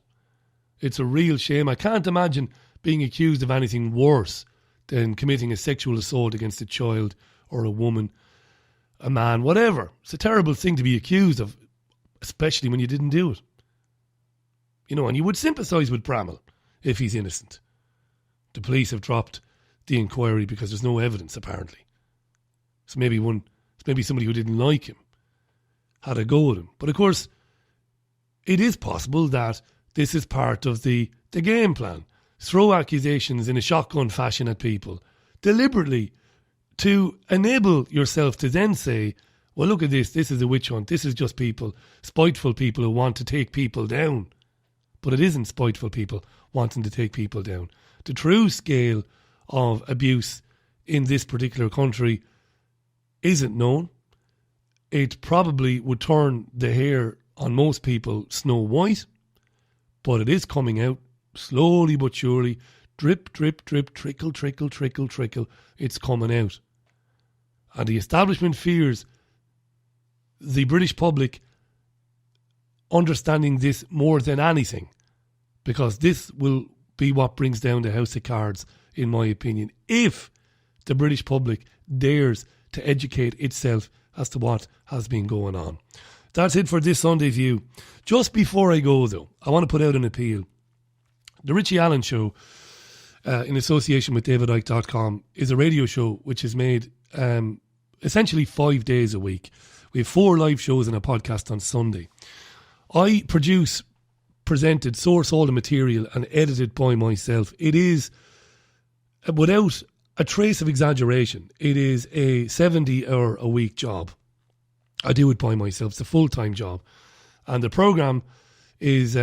It's a real shame. I can't imagine being accused of anything worse than committing a sexual assault against a child or a woman, a man, whatever. It's a terrible thing to be accused of, especially when you didn't do it. And you would sympathise with Bramall if he's innocent. The police have dropped the inquiry because there's no evidence, apparently. So maybe somebody who didn't like him had a go at him. But of course, it is possible that this is part of the game plan. Throw accusations in a shotgun fashion at people, deliberately, to enable yourself to then say, well, look at this is a witch hunt, this is just people, spiteful people who want to take people down. But it isn't spiteful people. wanting to take people down. The true scale of abuse in this particular country isn't known. It probably would turn the hair on most people snow white, but it is coming out slowly but surely. Drip, drip, drip, trickle, trickle, trickle, trickle. It's coming out. And the establishment fears the British public understanding this more than anything, because this will be what brings down the house of cards, in my opinion, if the British public dares to educate itself as to what has been going on. That's it for this Sunday View. Just before I go, though, I want to put out an appeal. The Richie Allen Show, in association with DavidIke.com, is a radio show which is made essentially 5 days a week. We have 4 live shows and a podcast on Sunday. I produce, presented, source all the material and edited by myself. It is, without a trace of exaggeration, it is a 70-hour-a-week job. I do it by myself. It's a full-time job. And the programme is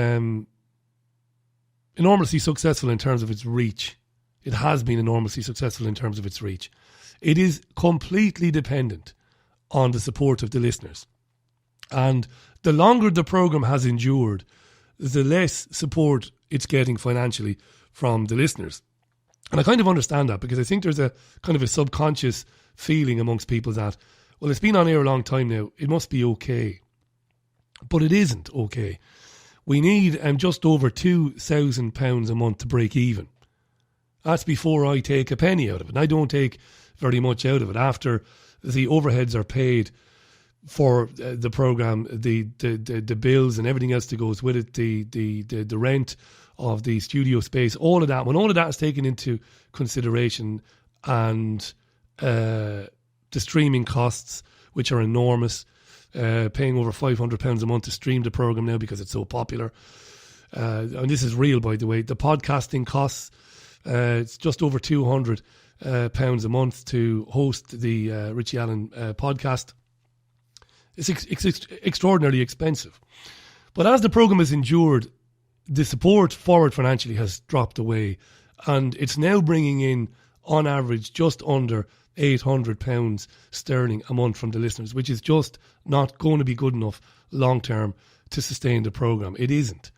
enormously successful in terms of its reach. It has been enormously successful in terms of its reach. It is completely dependent on the support of the listeners. And the longer the programme has endured, the less support it's getting financially from the listeners. And I kind of understand that, because I think there's a kind of a subconscious feeling amongst people that, well, it's been on air a long time now, it must be okay. But it isn't okay. We need just over £2,000 a month to break even. That's before I take a penny out of it. And I don't take very much out of it. After the overheads are paid for the programme, the bills and everything else that goes with it, the rent of the studio space, all of that, when all of that is taken into consideration, and the streaming costs, which are enormous, paying over £500 a month to stream the programme now because it's so popular. And this is real, by the way. The podcasting costs, it's just over £200 a month to host the Richie Allen podcast. It's extraordinarily expensive. But as the programme has endured, the support for it financially has dropped away, and it's now bringing in, on average, just under £800 sterling a month from the listeners, which is just not going to be good enough long term to sustain the programme. It isn't.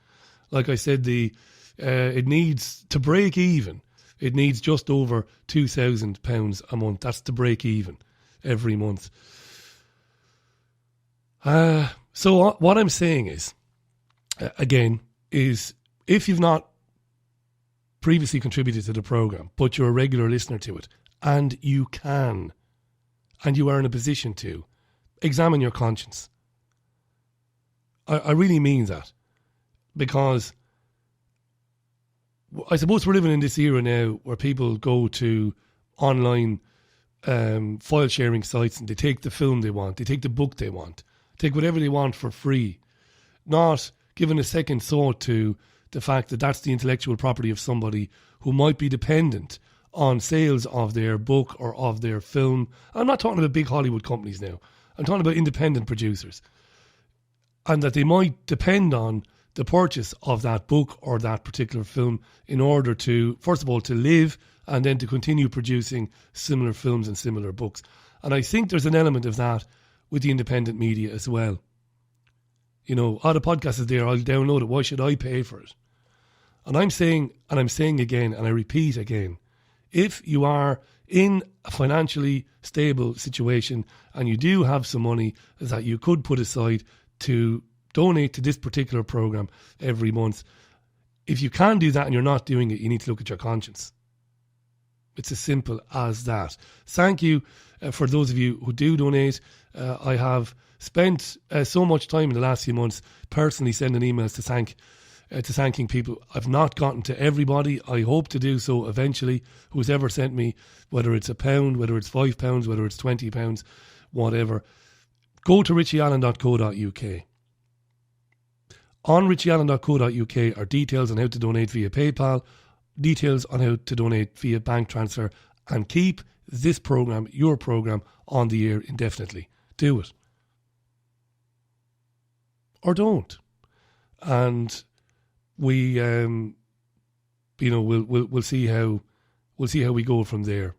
Like I said, it needs to break even. It needs just over £2,000 a month. That's to break even every month. So what I'm saying is, again, is if you've not previously contributed to the programme, but you're a regular listener to it, and you can, and you are in a position to, examine your conscience. I really mean that, because I suppose we're living in this era now where people go to online file sharing sites and they take the film they want, they take the book they want, take whatever they want for free, not giving a second thought to the fact that that's the intellectual property of somebody who might be dependent on sales of their book or of their film. I'm not talking about big Hollywood companies now. I'm talking about independent producers. And that they might depend on the purchase of that book or that particular film in order to, first of all, to live, and then to continue producing similar films and similar books. And I think there's an element of that with the independent media as well. You know, the podcast is there, I'll download it, why should I pay for it? And I'm saying again, and I repeat again, if you are in a financially stable situation and you do have some money that you could put aside to donate to this particular programme every month, if you can do that and you're not doing it, you need to look at your conscience. It's as simple as that. Thank you for those of you who do donate. I have spent so much time in the last few months personally sending emails to thanking people. I've not gotten to everybody. I hope to do so eventually. Who's ever sent me, whether it's £1, whether it's £5, whether it's £20, whatever, go to richieallen.co.uk. On richieallen.co.uk are details on how to donate via PayPal, details on how to donate via bank transfer, and keep this programme, your programme, on the air indefinitely. Do it. Or don't. And we we'll see how we go from there.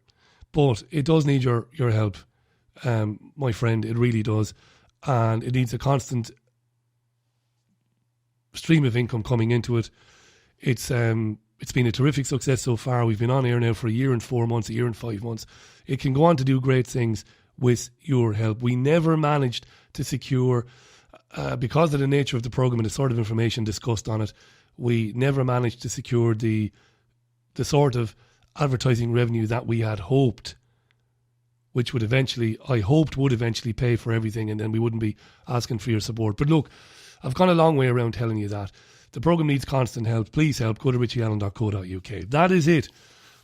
But it does need your help, my friend. It really does, and it needs a constant stream of income coming into it. It's been a terrific success so far. We've been on air now for a year and 4 months, a year and 5 months. It can go on to do great things with your help. We never managed to secure, because of the nature of the programme and the sort of information discussed on it, we never managed to secure the sort of advertising revenue that we had hoped, which would eventually pay for everything, and then we wouldn't be asking for your support. But look, I've gone a long way around telling you that. The programme needs constant help. Please help. Go to richieallen.co.uk. That is it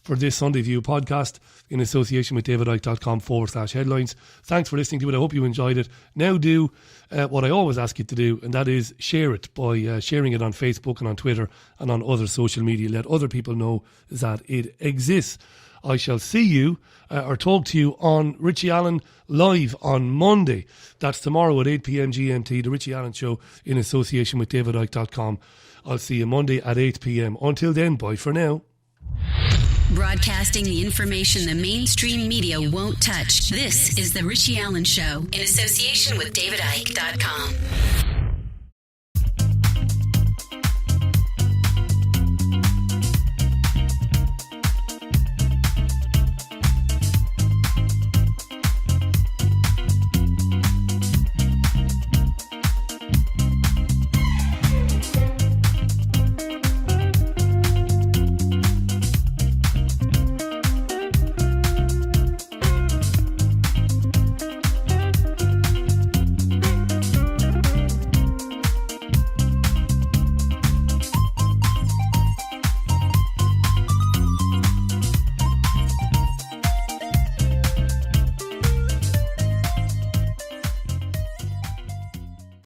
for this Sunday View podcast in association with davidicke.com/headlines. Thanks for listening to it. I hope you enjoyed it. Now do what I always ask you to do, and that is share it by sharing it on Facebook and on Twitter and on other social media. Let other people know that it exists. I shall see you or talk to you on Richie Allen live on Monday. That's tomorrow at 8 p.m. GMT, the Richie Allen Show in association with davidicke.com. I'll see you Monday at 8 p.m. Until then, bye for now.
Broadcasting the information the mainstream media won't touch. This is The Richie Allen Show in association with davidicke.com.